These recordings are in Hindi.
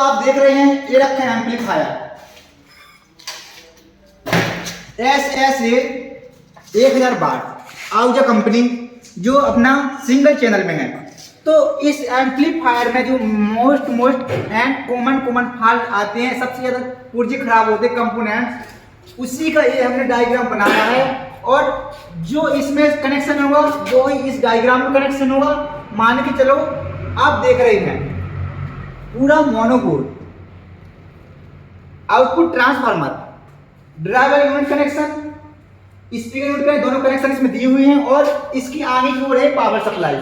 आप देख रहे हैं ये रखे हैं एम्पलीफायर SSA 1000 वाट आउजा कंपनी जो अपना सिंगल चैनल में है। तो इस एम्पलीफायर में जो मोस्ट एंड कॉमन फॉल्ट आते हैं, सबसे ज़्यादा पुर्जे खराब होते हैं कंपोनेंट्स, उसी का ये हमने डायग्राम बनाया है। और जो इसमें कनेक्शन होगा वो ही इस डायग्राम में कनेक्शन होगा। मान के चलो आप देख रहे हैं पूरा monocore output transformer, driver unit connection, speaker unit का दोनों कनेक्शन इसमें दिए हुए हैं और इसकी आगे की ओर है पावर सप्लाई।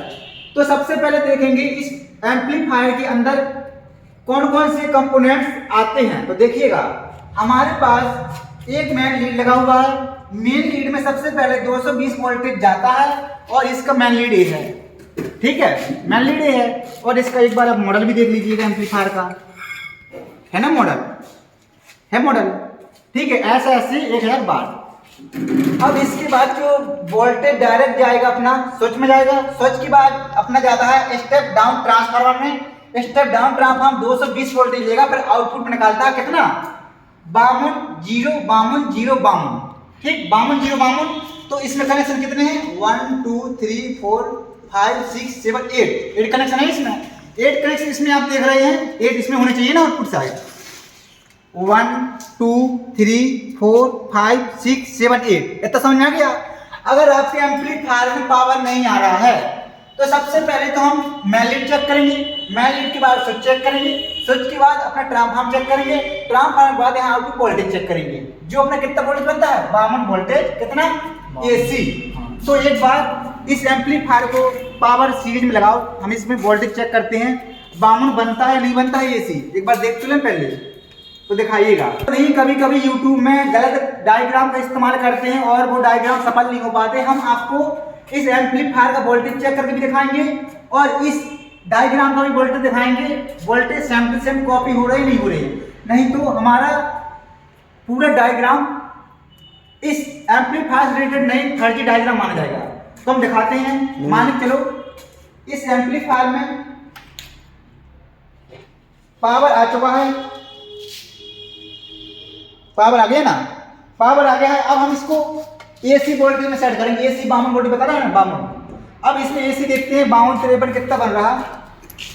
तो सबसे पहले देखेंगे इस एम्पलीफायर के अंदर कौन कौन से कंपोनेंट्स आते हैं। तो देखिएगा हमारे पास एक मेन लीड लगा हुआ है। मेन लीड में सबसे पहले 220 वोल्टेज जाता है और इसका मेन लीड ए है, ठीक है, मेन लीड ए है। और इसका एक बार आप मॉडल भी देख लीजिएगा एम्पलीफायर का, है ना, मॉडल है, मॉडल ठीक है, SSA 1000 वाट। अब इसके बाद जो वोल्टेज डायरेक्ट जाएगा अपना स्विच में जाएगा, स्विच के बाद अपना जाता है स्टेप डाउन ट्रांसफार्मर में। स्टेप डाउन ट्रांसफार्मर 220 वोल्टेज लेगा, फिर आउटपुट में निकालता है कितना 52 0 52 0 52, ठीक, 52 0 52। तो इसमें कनेक्शन कितने हैं 1 2 3 4 5 6 7 8 कनेक्शन है इसमें। 8 कनेक्शन इसमें आप देख रहे हैं, 8 इसमें होने चाहिए ना आउटपुट साइड। 1 2 3 4 5 6 7 8 इतना समझ में आ गया। अगर आपके एम्पलीफायर में पावर नहीं आ रहा है तो सबसे पहले तो हम मेन लीड चेक करेंगे, मेन लीड के बाद स्विच चेक करेंगे, स्विच के बाद अपना ट्रांसफार्मर चेक करेंगे, ट्रांसफार्मर के बाद यहाँ आउटपुट वोल्टेज चेक करेंगे, जो अपना कितना वोल्टेज बनता है 52 वोल्टेज, कितना AC। तो एक बार इस एम्पलीफायर को पावर सीरीज में लगाओ, हम इसमें वोल्टेज चेक करते हैं 52 बनता है नहीं बनता है AC, एक बार देख तो लें पहले तो दिखाइएगा। नहीं कभी कभी YouTube में गलत डायग्राम का इस्तेमाल करते हैं और वो डायग्राम सफल नहीं हो पाते। हम आपको इस एम्पलीफायर का वोल्टेज चेक करके भी दिखाएंगे और इस डायग्राम का भी वोल्टेज दिखाएंगे, voltage same to same copy हो रही नहीं हो रही, नहीं तो हमारा पूरा डायग्राम इस एम्पलीफायर से रिलेटेड नहीं फर्जी डायग्राम माना जाएगा। तो हम दिखाते हैं, मान के चलो इस एम्पलीफायर में पावर आ चुका है, पावर आ गया ना, पावर आ गया है। अब हम इसको AC वोल्टेज में सेट करेंगे। AC 52 वोल्टेज बता रहा है ना 52। अब इसमें AC देखते हैं 52 53 कितना बन रहा।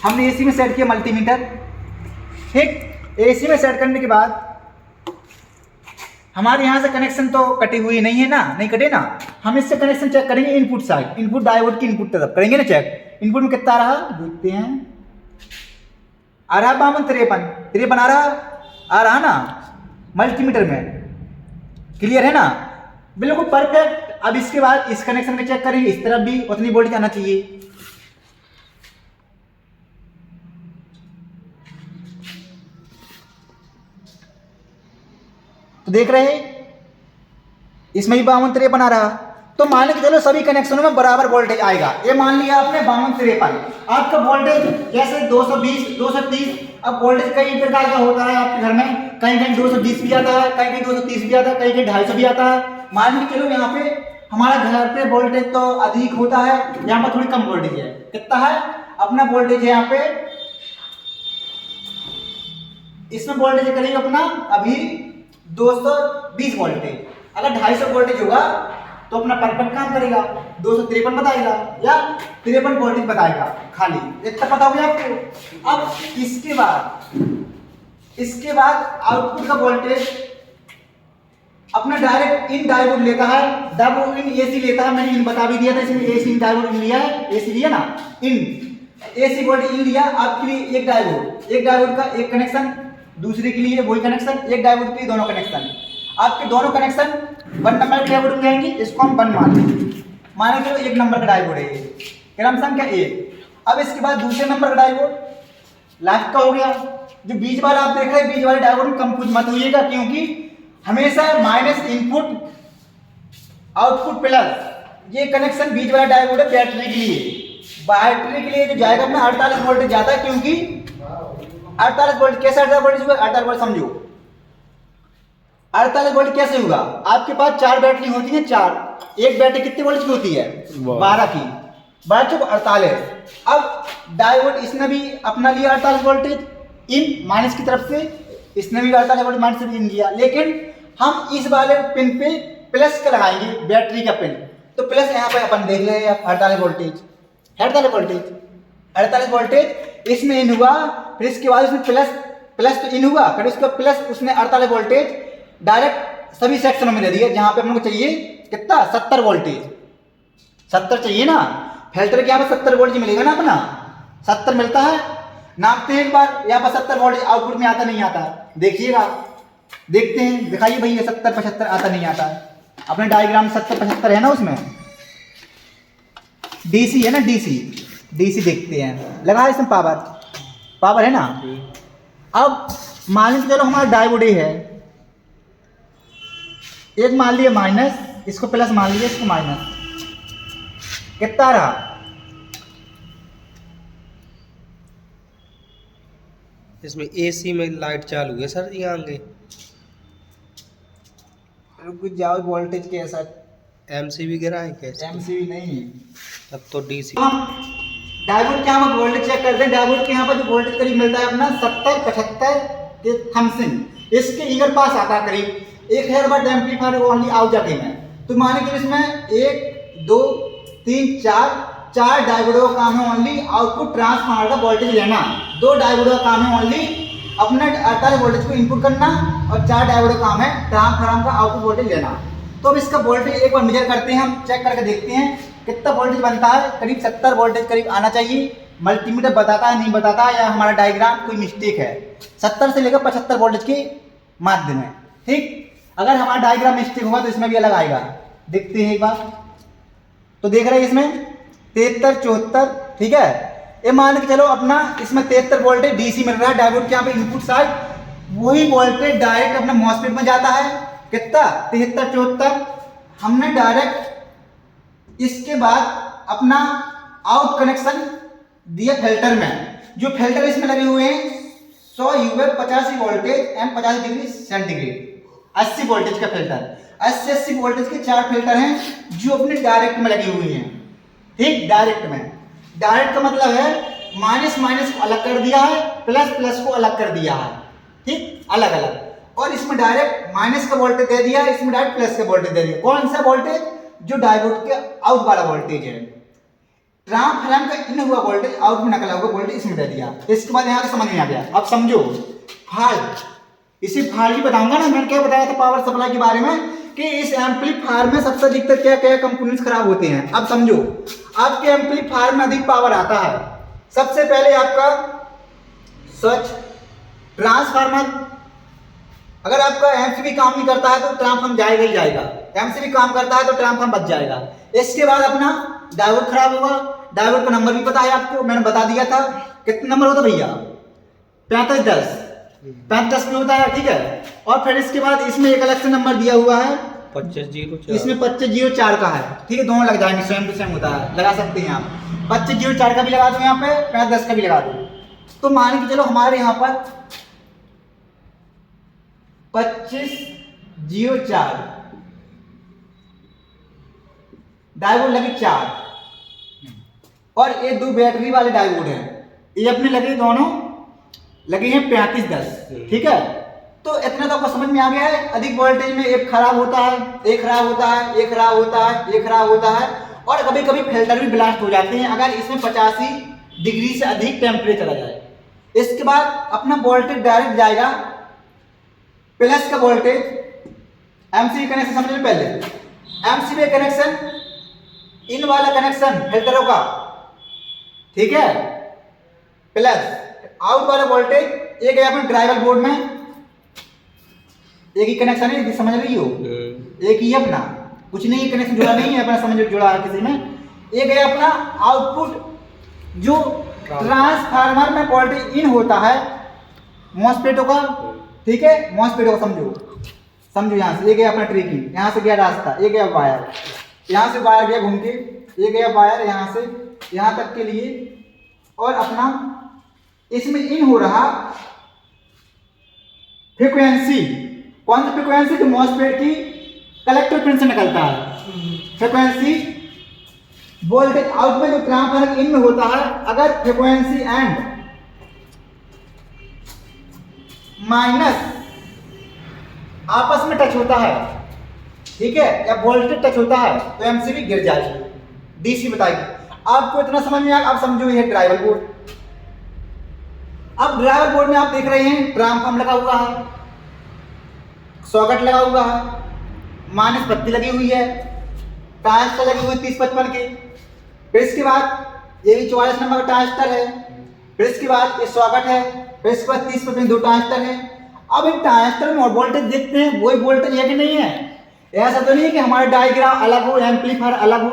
हमने AC में सेट किया मल्टीमीटर, ठीक। AC में सेट करने के बाद हमारे यहाँ से कनेक्शन तो कटी हुई नहीं है ना, नहीं कटे ना। हम इससे कनेक्शन चेक करेंगे इनपुट साइड, इनपुट डायोड की इनपुट तरफ करेंगे ना चेक। इनपुट में कितना आ रहा देखते हैं, आ रहा 52 53 आ रहा ना मल्टीमीटर में, क्लियर है ना, बिल्कुल परफेक्ट। अब इसके बाद इस कनेक्शन में चेक करेंगे, इस तरफ भी उतनी वोल्टेज आना चाहिए। तो देख रहे हैं इसमें भी 52 53 आ रहा। तो मान के चलो सभी कनेक्शनों में बराबर वोल्टेज आएगा। ये मान लिया आपने 52 53, आपका वोल्टेज जैसे 220 230। अब वोल्टेज कई प्रकार का होता है आपके घर में, कहीं कहीं 220 भी आता है, कहीं कहीं 230 भी आता है, कहीं कहीं 250 भी आता है। मान के चलो यहाँ पे हमारा घर पे वोल्टेज तो अधिक होता है, यहाँ पर थोड़ी कम वोल्टेज है। कितना है अपना वोल्टेज है यहाँ पे, इसमें वोल्टेज करेंगे अपना अभी 220 वोल्टेज। अगर 250 वोल्टेज होगा तो अपना परफेक्ट काम करेगा, 253 बताएगा या 53 वोल्टेज बताएगा, खाली इतना पता हो गया आपको। अब इसके बाद आउटपुट का वोल्टेज अपना डायरेक्ट इन डायोड लेता है, डायोड इन AC लेता है। मैंने इन बता भी दिया था, इसमें AC इन डायोड इन लिया है, AC लिया ना, इन AC वोल्टेज इन लिया। आपके लिए एक डायोड का एक कनेक्शन, दूसरे के लिए वही कनेक्शन, एक डायोड के लिए दोनों कनेक्शन। आपके दोनों कनेक्शन 1 नंबर के डायोड में जाएंगे, इसको हम 1 माने तो 1 नंबर का डायोड है, क्रम संख्या 1। अब इसके बाद दूसरे नंबर का डायोड लास्ट का हो गया। जो बीच वाला आप देख रहे हैं, बीच वाले डायोड में कंफ्यूज मत होइएगा, क्योंकि हमेशा माइनस इनपुट आउटपुट प्लस, ये कनेक्शन बीच वाला डायोड है बैटरी के लिए। बैटरी के लिए जो जाएगा अपना 48 वोल्टेज जाता है, क्योंकि 48 वोल्ट कैसे 48 वोल्ट होगा, 48 वोल्ट समझो 48 वोल्ट कैसे होगा। आपके पास 4 बैटरी होती है, 4, एक बैटरी कितने वोल्ट की होती है 12 की, 12 48। अब डायोड इसने भी अपना लिया 48 वोल्टेज, इन माइनस की तरफ से, इसने भी 48 वोल्ट माइनस से भी इन किया, लेकिन हम इस वाले पिन पे प्लस का लगाएंगे, बैटरी का पिन। तो प्लस यहाँ पे अपन देख ले 48 वोल्टेज, 48 वोल्टेज, 48 वोल्टेज इसमें इन हुआ, फिर इसके बाद इसमें प्लस तो इन हुआ, फिर उसका प्लस उसने 48 वोल्टेज डायरेक्ट सभी सेक्शनों में दे दिया, जहां पे हम लोग को चाहिए कितना 70 वोल्टेज, 70 चाहिए ना, फिल्टर के यहाँ पर 70 वोल्टेज मिलेगा ना अपना, 70 मिलता है। नापते हैं एक बार, यहाँ पर 70 वोल्टेज आउटपुट में आता नहीं आता, देखिएगा, देखते हैं, दिखाइए भैया 70 75 आता नहीं आता है, अपने डायग्राम 70 75 है ना, उसमें डीसी है ना, डीसी देखते हैं, लगा इसमें पावर है ना। अब मान लीजिए चलो हमारा डायोड है, एक मान लिया माइनस, इसको प्लस मान लीजिए, इसको माइनस, कितना रहा, इसमें एसी में लाइट चालू है सर यहाँ आगे, रुक जाओ, वोल्टेज के ऐसा एमसीबी गिरा है कैसे? एमसीबी नहीं है, तब तो डीसी। डायोड के यहाँ पर वोल्टेज चेक करते हैं, डायोड के यहाँ पर जो वोल्टेज करीब मिलता है अपना 70 75 के थम्सिंग, इसके इधर पास आता है करीब 1000 वाट एम्पलीफायर ओनली आउट जाके में। तो माने कि इसमें 1 2 3 4 डायोडों का काम है ओनली आउटपुट ट्रांसफार्मर का वोल्टेज लेना, 2 डायोडों का काम है ओनली अपने 48 वोल्टेज को इनपुट करना, और 4 डायोडों का काम है ट्रांसफार्मर का आउटपुट वोल्टेज लेना। तो अब इसका वोल्टेज एक बार मेजर करते हैं, हम चेक करके देखते हैं कितना वोल्टेज बनता है, करीब 70 वोल्टेज करीब आना चाहिए। मल्टीमीटर बताता है नहीं बताता है, या हमारा डायग्राम कोई मिस्टेक है, 70 से लेकर 75 वोल्टेज के माध्यम में, ठीक। अगर हमारा डायग्राम मिस्टेक होगा तो इसमें भी अलग आएगा, देखते हैं एक बार। तो देख रहे हैं इसमें 73 74, ठीक है। ये मान के चलो अपना इसमें 73 वोल्टेज डीसी मिल रहा है, डायोड के यहाँ पे इनपुट साइड, वही वोल्टेज डायरेक्ट अपना मॉसफेट में जाता है, कितना 73 74। हमने डायरेक्ट इसके बाद अपना आउट कनेक्शन दिया फिल्टर में, जो फिल्टर इसमें लगे हुए हैं 100 UF 85 voltage and 85 degree centigrade, 80 voltage का फिल्टर, 80 वोल्टेज के 4 फिल्टर हैं जो अपने डायरेक्ट में लगे हुए हैं, ठीक। डायरेक्ट में, डायरेक्ट का मतलब है माइनस माइनस को अलग कर दिया है, प्लस प्लस को अलग कर दिया है, ठीक, अलग अलग। और इसमें डायरेक्ट माइनस का वोल्टेज दे दिया, इसमें डायरेक्ट प्लस का वोल्टेज दे दिया। कौन सा वोल्टेज? जो डायोड के आउट वाला वोल्टेज है, ट्रांसफार्मर का इन हुआ वोल्टेज आउट में निकला हुआ वोल्टेज इसमें दे दिया। इसके बाद यहाँ से समझ में आ गया। अब समझो फाल, इसी फाल की बताऊंगा ना, मैंने क्या बताया था पावर सप्लाई के बारे में कि इस एम्पलीफायर में सबसे अधिकतर क्या क्या कंपोनेंट्स खराब होते हैं। अब समझो आपके एम्पलीफायर में अधिक पावर आता है, सबसे पहले आपका स्विच, ट्रांसफार्मर। अगर आपका एमसीबी काम नहीं करता है तो ट्रांसफार्मर जाएगा ही जाएगा, एमसीबी काम करता है तो ट्रांसफार्मर बच जाएगा। इसके बाद अपना डायोड खराब होगा, डायोड का नंबर भी पता है आपको, मैंने बता दिया था। कितना नंबर होता भैया? 3510, 3510 में होता है, ठीक है। और फिर इसके बाद इसमें एक अलग से नंबर दिया हुआ है 2504, इसमें 2504 का है, ठीक है। दोनों लग जाएंगे, सेम टू सेम होता है, लगा सकते हैं आप। 2504 का भी लगा दो यहाँ पे, 3510 का भी लगा दो। तो मान के चलो हमारे यहाँ पर 2504 डायोड लगे 4, और ये 2 बैटरी वाले डायोड हैं, ये अपने लगे दोनों लगे हैं 3510, ठीक है। तो इतना तो आपको समझ में आ गया है। अधिक वोल्टेज में एक खराब होता है, एक खराब होता है, एक खराब होता है, एक खराब होता है, और कभी कभी फिल्टर भी ब्लास्ट हो जाते हैं अगर इसमें 85 डिग्री से अधिक टेम्परेचर आ जाए। इसके बाद अपना वोल्टेज डायरेक्ट जाएगा प्लस का वोल्टेज, एमसीबी कनेक्शन समझ लो पहले। एमसीबी कनेक्शन इन वाला कनेक्शन फिल्टरों का, ठीक है, प्लस आउट वाला वोल्टेज एक है अपने ड्राइवर बोर्ड में, एक ही कनेक्शन है, समझ रही हो, एक ही अपना, कुछ नहीं कनेक्शन जुड़ा नहीं है अपना, समझ जुड़ा है किसी में। एक है अपना आउटपुट जो ट्रांसफार्मर में वोल्टेज इन होता है मॉसफेटों का, ठीक है, मॉसफेटों का समझो यहाँ से। एक है अपना ट्रिकिंग, यहाँ से गया रास्ता, एक है वायर, यहाँ से वायर गया घूम के, एक है वायर यहाँ से यहाँ तक के लिए, और अपना इसमें इन हो रहा फ्रीक्वेंसी। कौन सी फ्रीक्वेंसी? जो मॉसफेट की कलेक्टर पिन से निकलता है फ्रीक्वेंसी। वोल्टेज आउट में जो ट्रांसफार्मर इन में होता है, अगर फ्रीक्वेंसी एंड माइनस आपस में टच होता है, ठीक है, या वोल्टेज टच होता है तो एमसीबी गिर जाएगी, डीसी बताएगी। आपको इतना समझ में आया? आप समझो ये ड्राइवर बोर्ड। अब ड्राइवर बोर्ड में आप देख रहे हैं ट्रांसफार्म लगा हुआ है, सॉकेट लगा हुआ है, माइनस बत्ती लगी हुई है, ट्रांजिस्टर लगी हुई 30-55 के। फिर इसके बाद ये भी 44 नंबर का ट्रांजिस्टर है। फिर इसके बाद ये सॉकेट है। फिर इसके बाद 30-55 दो ट्रांजिस्टर है। अब इन ट्रांजिस्टर में वोल्टेज देखते हैं, वही वोल्टेज है कि नहीं है। ऐसा तो नहीं है कि हमारा डायग्राम अलग हो, एम्पलीफायर अलग हो,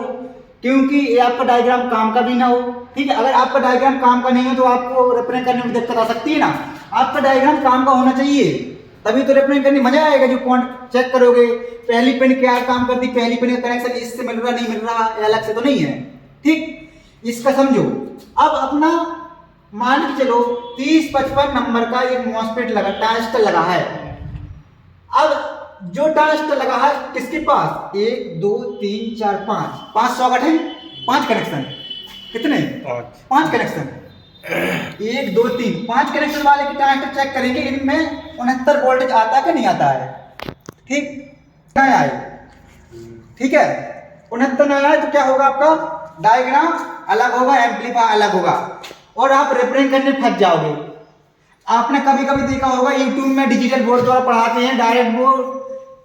क्योंकि ये आपका डायग्राम काम का भी ना हो, ठीक है। अगर आपका डायग्राम काम का नहीं हो तो आपको रेफरेंस करने में दिक्कत आ सकती है ना। आपका डायग्राम काम का होना चाहिए, तभी तो रेफरेंस करने मजा आएगा। जो पॉइंट चेक करोगे, पहली पिन क्या काम करती, पहली पिन का कनेक्शन इससे मिल रहा नहीं मिल रहा, अलग से तो नहीं है, ठीक। इसका समझो। अब अपना मान के चलो 30-55 नंबर का ये मॉसफेट लगा, ट्रांजिस्टर लगा है। अब जो ट्रांजिस्टर लगा है किसके पास, 1 2 3 4 5 सॉकेट है, 5 कनेक्शन। कितने? 5 कनेक्शन। 1 2 3 5 कनेक्शन वाले की ट्रांजिस्टर चेक करेंगे, इनमें 69 वोल्टेज आता कि नहीं आता है, ठीक। नहीं आए, ठीक है, 69 नहीं आए तो क्या होगा, आपका डायग्राम अलग होगा, एम्पलीफायर अलग होगा, और आप रेफरेंस करने फंस जाओगे। आपने कभी कभी देखा होगा यूट्यूब में डिजिटल बोर्ड द्वारा पढ़ाते हैं, डायरेक्ट वो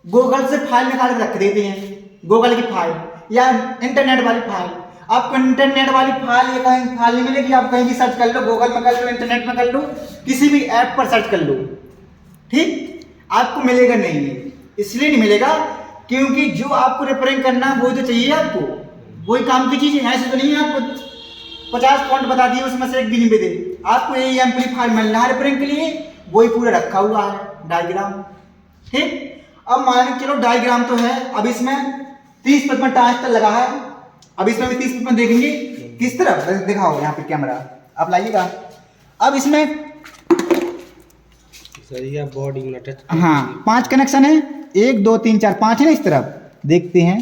गूगल से फाइल निकाल के रख देते हैं, गूगल की फाइल या इंटरनेट वाली फाइल। आपको इंटरनेट वाली फाइल ये कहीं फाइल नहीं मिलेगी, आप कहीं भी सर्च कर लो, गूगल में कर लो, इंटरनेट में कर लो, किसी भी ऐप पर सर्च कर लो, ठीक, आपको मिलेगा नहीं। इसलिए नहीं मिलेगा क्योंकि जो आपको रेफरेंस करना है वो तो चाहिए आपको, वही काम की चीज़ है। ऐसे तो नहीं है आपको 50 पॉइंट बता दिए उसमें से एक भी नहीं मिले, आपको यही एम्पलीफायर मिलना है रेफरेंस के लिए, वही पूरा रखा हुआ है डायग्राम, ठीक। अब मान के चलो डायग्राम तो है, अब इसमें 30-55 ट्रांजिस्टर लगा है। अब इसमें भी 30-55 देखेंगे, किस तरफ दिखाओ, यहाँ पे कैमरा आप लाइएगा। अब इसमें बॉडी में टच, हाँ 5 कनेक्शन है, 1 2 3 4 5 है ना। इस तरफ देखते हैं,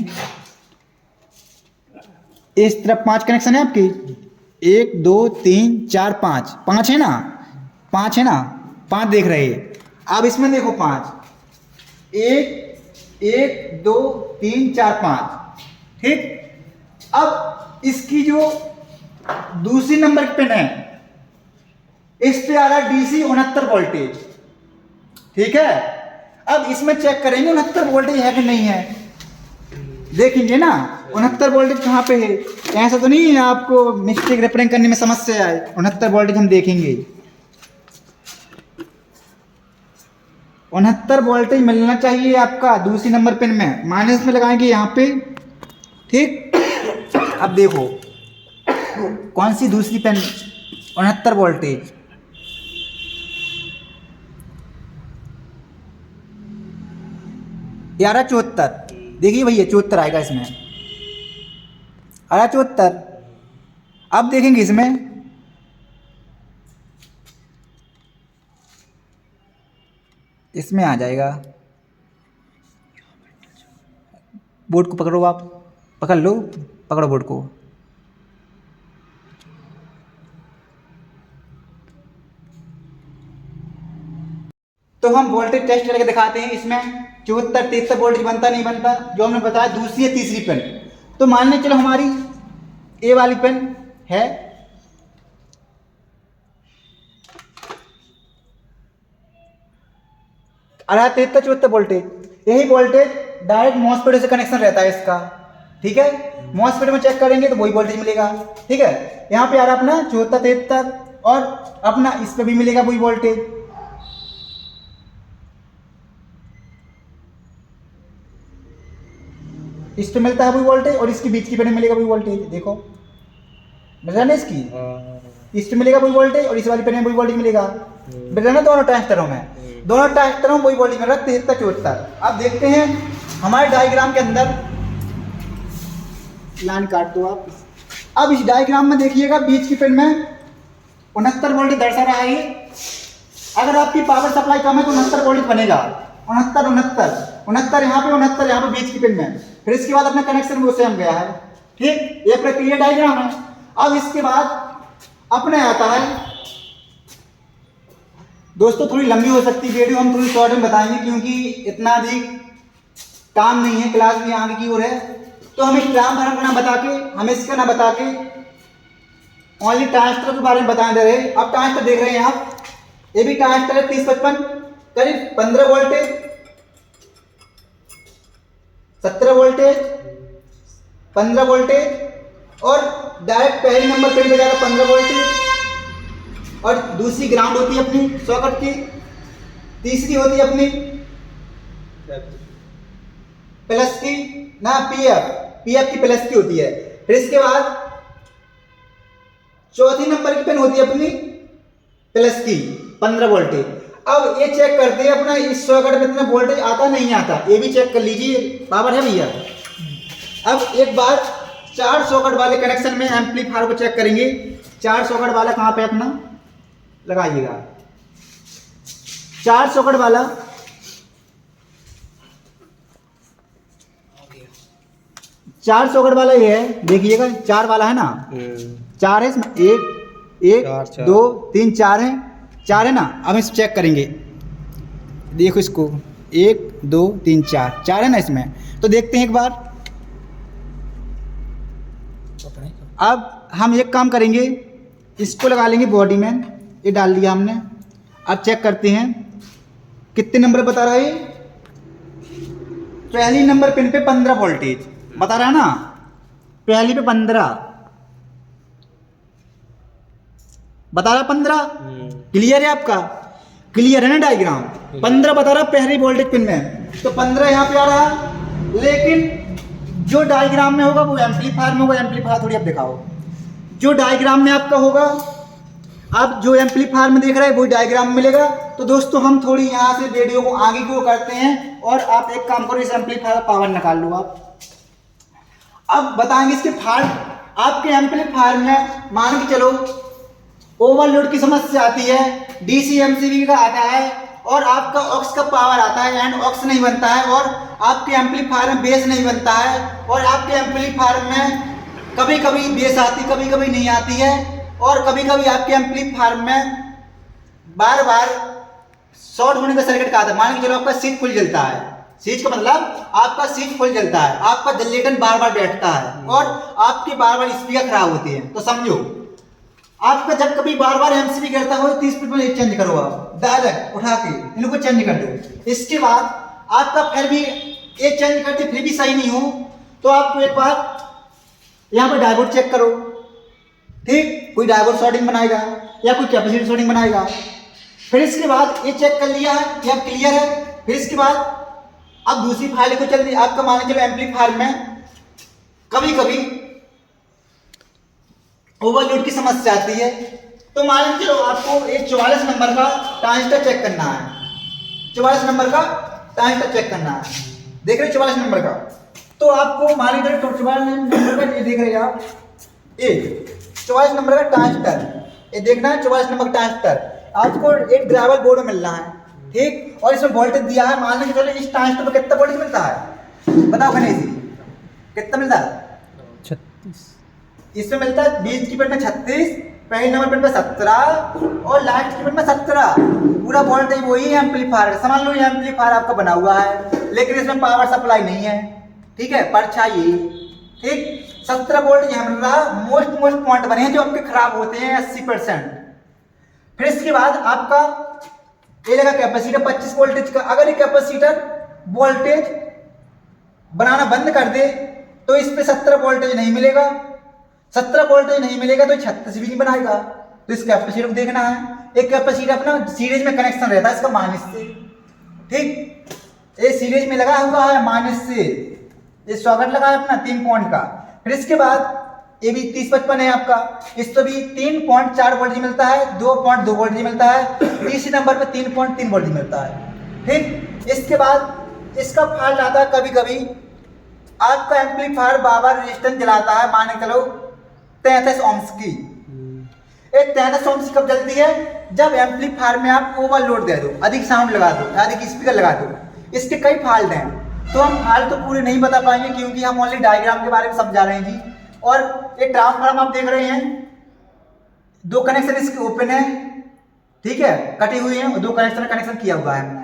इस तरफ 5 कनेक्शन है आपकी, 1 2 3 4 5 है ना, 5 है ना, 5 देख रहे हैं। अब इसमें देखो 5, 1 2 3 4 5, ठीक। अब इसकी जो दूसरी नंबर की पिन है, इस पे आ रहा डीसी 69 वोल्टेज, ठीक है। अब इसमें चेक करेंगे 69 वोल्टेज है कि नहीं है, देखेंगे ना 69 वोल्टेज कहाँ पे है। ऐसा तो नहीं है आपको मिस्टेक रेफरेंस करने में समस्या आए, 69 वोल्टेज हम देखेंगे। 69 वोल्टेज मिलना चाहिए आपका दूसरी नंबर पिन में, माइनस में लगाएंगे यहाँ पे, ठीक। अब देखो कौन सी दूसरी पिन, 69 वोल्टेज, ये आ रहा 74, देखिए भैया 74 आएगा इसमें, आ रहा 74। अब देखेंगे इसमें, इसमें आ जाएगा, बोर्ड को पकड़ो, आप पकड़ लो, पकड़ो बोर्ड को। तो हम वोल्टेज टेस्ट करके दिखाते हैं, इसमें 74-73 वोल्टेज बनता नहीं बनता, जो हमने बताया दूसरी या तीसरी पिन। तो मान लें चलो हमारी ए वाली पिन है, अरे 73-74 वोल्टेज, यही वोल्टेज डायरेक्ट मॉसफेट से कनेक्शन रहता है इसका, ठीक है। मॉसफेट में चेक करेंगे तो वही वोल्टेज मिलेगा, ठीक है। यहाँ पे आ रहा अपना 74-73, और अपना इस पे भी मिलेगा वही वोल्टेज, इस पे मिलता है वही वोल्टेज, और इसके बीच की पे मिलेगा वही वोल्टेज। देखो मिल रहा ना, इसकी इस पे मिलेगा वही वोल्टेज, और इस वाली पे वही वोल्टेज मिलेगा, मिल रहा ना। दोनों ट्रांजिस्टरों में, दोनों ट्रांजिस्टरों में वही वोल्टेज मिल रहा है, 73-74। अब देखते हैं हमारे डायग्राम के अंदर, लाइन काट दो आप। अब इस डायग्राम में देखिएगा बीच की पिन में 69 वोल्टेज दर्शा रहा है। अगर आपकी पावर सप्लाई कम है तो 69 वोल्टेज बनेगा, 69 यहाँ पे, 69 यहाँ पे बीच की पिन में। फिर इसके बाद अपना कनेक्शन वो सेम गया है, ठीक। ये प्रक्रिया डायग्राम है। अब इसके बाद अपने आता है दोस्तों थोड़ी लंबी हो सकती है वीडियो, हम थोड़ी शॉर्ट में बताएंगे क्योंकि इतना अधिक काम नहीं है, क्लास भी आगे की ओर है। तो हम इस ट्रांसफार्मर का नाम बता के, हम इसका नाम बता के ओनली ट्रांजिस्टर के बारे में बता दे रहे। अब ट्रांजिस्टर देख रहे हैं आप, ये भी ट्रांजिस्टर है 3055, करीब 15 वोल्टेज, 17 वोल्टेज, 15 वोल्टेज और डायरेक्ट पहले नंबर पे जाएगा 15 वोल्टेज और दूसरी ग्राउंड होती है अपनी सॉकेट की, तीसरी होती है अपनी प्लस की ना पीएफ की प्लस की होती है। फिर इसके बाद चौथी नंबर की पिन होती है अपनी प्लस की 15 वोल्टेज। अब ये चेक करते हैं अपना इस सॉकेट में इतना वोल्टेज आता नहीं आता, ये भी चेक कर लीजिए, पावर है भैया। अब एक बार 4 सॉकेट वाले कनेक्शन में एम्पलीफायर को चेक करेंगे। 4 सॉकेट वाला कहाँ पे अपना लगाइएगा, 4 सॉकेट वाला, 4 सॉकेट वाला ये है, देखिएगा 4 वाला है ना, 4 है इसमें, 1 2 3 4 है, 4 है ना। अब इस चेक करेंगे, देखो इसको 1 2 3 4 है ना इसमें। तो देखते हैं एक बार। अब हम एक काम करेंगे, इसको लगा लेंगे बॉडी में, ये डाल दिया हमने। अब चेक करते हैं कितने नंबर बता रहा है। पहली नंबर पिन पे 15 वोल्टेज बता रहा है ना, पहली पे 15 बता रहा, 15 क्लियर है आपका, क्लियर है ना डायग्राम। 15 बता रहा पहली वोल्टेज पिन में, तो 15 यहाँ पे आ रहा। लेकिन जो डायग्राम में होगा वो एम्पलीफायर में होगा, एम्पलीफायर थोड़ी आप दिखाओ, जो डायग्राम में आपका होगा, अब जो एम्पलीफायर में देख रहा है वही डायग्राम में मिलेगा। तो दोस्तों हम थोड़ी यहाँ से वीडियो को आगे को करते हैं और आप एक काम करो, इस एम्पलीफायर का पावर निकाल लो आप। अब बताएंगे इसके फॉल्ट। आपके एम्पलीफायर में मान के चलो ओवरलोड की समस्या आती है, डीसी एमसीबी का आता है और आपका ऑक्स का पावर आता है एंड ऑक्स नहीं बनता है और आपके एम्पलीफायर में बेस नहीं बनता है और आपके एम्पलीफायर में कभी कभी बेस आती, कभी कभी नहीं आती है और कभी कभी आपके एम्पलीफायर में बार बार शॉर्ट होने का सर्किट का आता है। मान के चलो आपका स्विच फुल जलता है, स्विच का मतलब आपका स्विच फुल जलता है, आपका जनरेटर बार बार बैठता है और आपके बार बार स्पीकर खराब होते हैं। तो समझो आपका जब कभी बार बार एमसीबी करता हो 30 मिनट में चेंज करो, आप डायरेक्ट उठा के इनको चेंज कर दो। इसके बाद आपका फिर भी ये चेंज करते फिर भी सही नहीं हो तो आपको एक बार यहाँ पे डायोड चेक करो, ठीक, कोई डायोड शॉर्टिंग बनाएगा या कोई कैपेसिटर शॉर्टिंग बनाएगा। फिर इसके बाद ये चेक कर लिया है कि अब क्लियर है। फिर इसके बाद अब दूसरी फाइल को चल दी। आपका मान के चलो एम्पलीफायर में कभी कभी ओवरलोड की समस्या आती है, तो मान के चलो आपको एक 44 नंबर का ट्रांजिस्टर चेक करना है, 44 नंबर का ट्रांजिस्टर चेक करना है, देख रहे 44 नंबर का। तो आपको मान के चलो 44 नंबर का ये देख रहे आप, ये 44 नंबर का ट्रांजिस्टर, ये देखना है 44 नंबर का ट्रांजिस्टर। आपको एक ड्राइवर बोर्ड मिलना है, ठीक, और इसमें वोल्टेज दिया है। मान लीजिए चलो इस ट्रांजिस्टर पर कितना वोल्टेज मिलता है, बताओ गणेश जी कितना मिलता है? 36। इसमें मिलता है 20 की पिन में 36, पहले नंबर पिन में 17 और लास्ट की पिन में 17। पूरा वोल्टेज वही है एम्पलीफायर का। समझ लो ये एम्पलीफायर आपका बना हुआ है लेकिन इसमें पावर सप्लाई नहीं है, ठीक है, परछाई, ठीक, 17 वोल्ट यहाँ मिल रहा। मोस्ट पॉइंट बने हैं जो आपके खराब होते हैं 80%। फिर इसके बाद आपका ये लगा कैपेसिटर 25 वोल्टेज का। अगर ये कैपेसिटर वोल्टेज बनाना बंद कर दे तो इस पे 17 वोल्टेज नहीं मिलेगा, 17 वोल्टेज नहीं मिलेगा तो 36 भी नहीं बनाएगा। तो इस कैपेसिटर को देखना है। एक कैपेसिटर अपना सीरीज में कनेक्शन रहता है इसका माइनस से, ठीक, ये सीरीज में लगा हुआ है माइनस से, ये सॉकेट लगा है अपना 3 पॉइंट का। फिर इसके बाद ये भी 3055 है आपका, इस तो भी 3.4 वोल्ट मिलता है, 2.2 वोल्ट मिलता है, तीसरे नंबर पे 3.3 वोल्ट मिलता है, ठीक। इसके बाद इसका फॉल्ट आता है कभी कभी आपका एम्पलीफायर बार रेजिस्टेंस जलाता है, मान के चलो 33 ohms की। एक 33 ohms कब जलती है? जब एम्पलीफायर में आप ओवरलोड दे दो, अधिक साउंड लगा दो, अधिक स्पीकर लगा दो। इसके कई फॉल्ट हैं तो हम फॉल्ट तो पूरे नहीं बता पाएंगे क्योंकि हम ओनली डायग्राम के बारे में समझा रहे हैं जी। और ये ट्रांसफार्मर आप देख रहे हैं, 2 कनेक्शन इसके ओपन है, ठीक है, कटी हुई है और 2 कनेक्शन किया हुआ है हमने,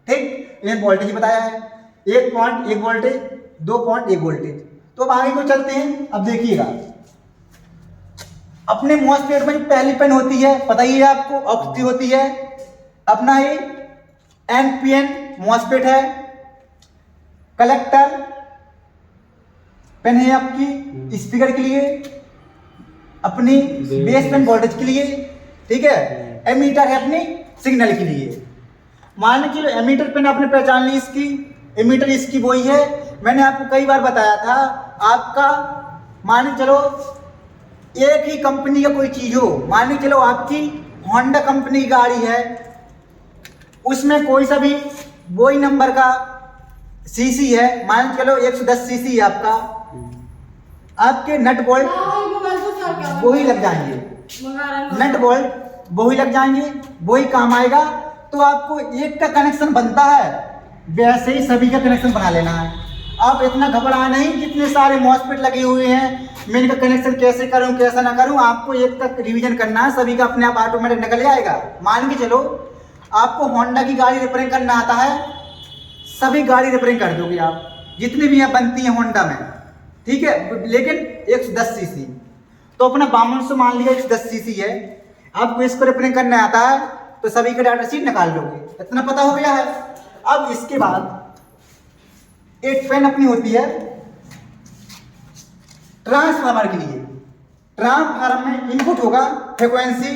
ठीक। ये वोल्टेज बताया है, 1.1 वोल्टेज, 2.1 वोल्टेज। तो अब आगे को चलते हैं। अब देखिएगा अपने मॉसफेट में जो पहली पिन होती है, पता ही है आपको, ऑक्सी होती है। अपना ये NPN मॉसफेट है, कलेक्टर पिन है आपकी स्पीकर के लिए, अपनी बेस पिन वोल्टेज के लिए, ठीक है। एमीटर है अपनी सिग्नल के लिए। मान लीजिए एमीटर पिन आपने पहचान ली, इसकी एमीटर इसकी वही है, मैंने आपको कई बार बताया था। आपका मान लीजिए चलो एक ही कंपनी का कोई चीज हो, मान लीजिए चलो आपकी होंडा कंपनी की गाड़ी है, उसमें कोई सा भी वही नंबर का सीसी है, मान लीजिए चलो 110 सीसी है आपका, आपके नट बोल्ट वही लग जाएंगे, नट बोल्ट वही लग जाएंगे, वही काम आएगा। तो आपको एक का कनेक्शन बनता है, वैसे ही सभी का कनेक्शन बना लेना है। आप इतना घबरा नहीं, कितने सारे मॉसफेट लगे हुए हैं, मैं इनका कनेक्शन कैसे करूं कैसा ना करूं, आपको एक तक रिवीजन करना है, सभी का अपने आप ऑटोमेटिक निकल जाएगा। मान के चलो आपको होंडा की गाड़ी रिपेयरिंग करना आता है, सभी गाड़ी रिपेयरिंग कर दोगे आप, जितनी भी यहाँ बनती हैं होंडा में, ठीक है। लेकिन 110 सीसी, तो अपना 5200 मान लिया 110 सीसी है, आपको इसको रिपेयरिंग करना आता है तो सभी का डाटा शीट निकाल लोगे, इतना पता हो गया है। अब इसके बाद एक फैन अपनी होती है ट्रांसफार्मर के लिए। ट्रांसफार्मर में इनपुट होगा फ्रीक्वेंसी,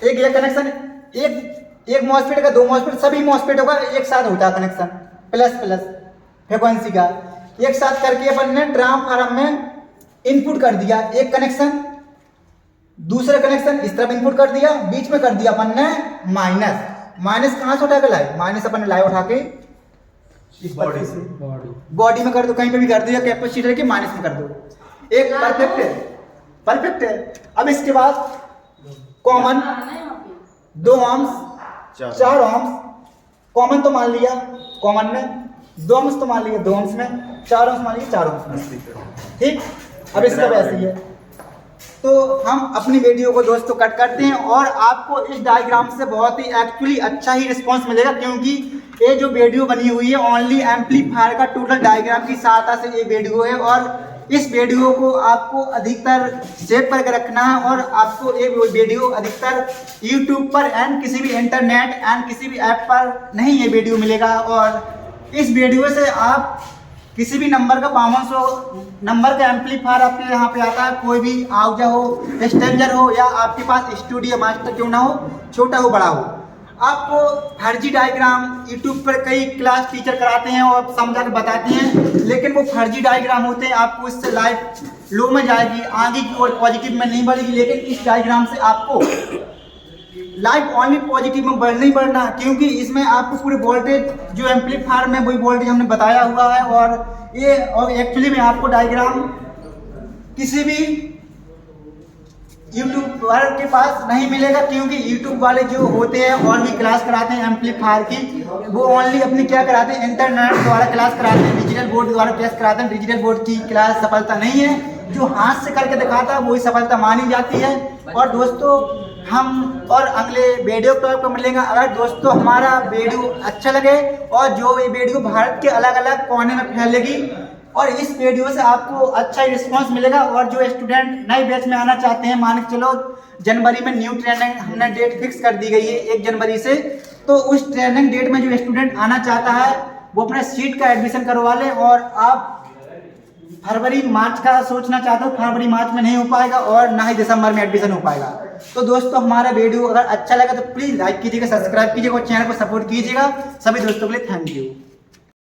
एक ये कनेक्शन, एक मॉसफेट का 2 मॉसफेट, सभी मॉसफेट होगा एक साथ होता है कनेक्शन, प्लस प्लस फ्रीक्वेंसी का एक साथ करके अपन ने ट्रांसफार्मर में इनपुट कर दिया एक कनेक्शन, दूसरा कनेक्शन इस तरफ इनपुट कर दिया, बीच में कर दिया अपन ने माइनस कहां से उठा के लाए, माइनस अपन ने लाए उठा के इस बॉडी से, बॉडी में कर दो, कहीं पे भी कर दो, या कैपेसिटर के माइनस में कर दो, एक परफेक्ट है। अब इसके बाद कॉमन 2 ohms 4 ohms, कॉमन तो मान लिया कॉमन में, 2 ohms तो मान लिया 2 ohms में, 4 ohms मान लिया 4 ohms में, ठीक। अब इसका वैसे ही है। तो हम अपनी वीडियो को दोस्तों कट करते हैं और आपको इस डायग्राम से बहुत ही एक्चुअली अच्छा ही रिस्पांस मिलेगा, क्योंकि ये जो वीडियो बनी हुई है ओनली एम्पलीफायर का टोटल डायग्राम की सहायता से ये वीडियो है, और इस वीडियो को आपको अधिकतर सेव करके रखना है, और आपको ये वीडियो अधिकतर यूट्यूब पर एंड किसी भी इंटरनेट एंड किसी भी ऐप पर नहीं ये वीडियो मिलेगा। और इस वीडियो से आप किसी भी नंबर का 5200 नंबर का एम्पलीफायर आपके यहाँ पे आता है, कोई भी आउजा हो, स्ट्रेंजर हो, या आपके पास स्टूडियो मास्टर क्यों ना हो, छोटा हो बड़ा हो, आपको फर्जी डायग्राम यूट्यूब पर कई क्लास टीचर कराते हैं और समझा के बताते हैं, लेकिन वो फर्जी डायग्राम होते हैं, आपको इससे लाइफ लो में जाएगी, आगे की ओर पॉजिटिव में नहीं बढ़ेगी। लेकिन इस डायग्राम से आपको लाइफ ओनली पॉजिटिव में बढ़ना ही बढ़ना, क्योंकि इसमें आपको पूरे वोल्टेज जो एम्पलीफायर में वही वोल्टेज हमने बताया हुआ है, और एक्चुअली में आपको डायग्राम किसी भी यूट्यूब वाले के पास नहीं मिलेगा, क्योंकि यूट्यूब वाले जो होते हैं और भी क्लास कराते हैं एम्पलीफायर की, वो ओनली अपनी क्या कराते हैं, इंटरनेट द्वारा क्लास कराते हैं, डिजिटल बोर्ड द्वारा क्लास कराते हैं। डिजिटल बोर्ड की क्लास सफलता नहीं है, जो हाथ से करके दिखाता है वही सफलता मानी जाती है। और दोस्तों हम और अगले वीडियो पर मिलेंगे। अगर दोस्तों हमारा वीडियो अच्छा लगे और जो ये वीडियो भारत के अलग अलग कोने में फैलेगी, और इस वीडियो से आपको अच्छा रिस्पांस मिलेगा, और जो स्टूडेंट नए बैच में आना चाहते हैं, मान के चलो जनवरी में न्यू ट्रेनिंग हमने डेट फिक्स कर दी गई है 1 जनवरी से, तो उस ट्रेनिंग डेट में जो स्टूडेंट आना चाहता है वो अपने सीट का एडमिशन करवा ले। और आप फरवरी मार्च का सोचना चाहते हो, फरवरी मार्च में नहीं हो पाएगा, और ना ही दिसंबर में एडमिशन हो पाएगा। तो दोस्तों हमारा वीडियो अगर अच्छा लगा तो प्लीज़ लाइक कीजिएगा, सब्सक्राइब कीजिएगा और चैनल को सपोर्ट कीजिएगा। सभी दोस्तों के लिए थैंक यू।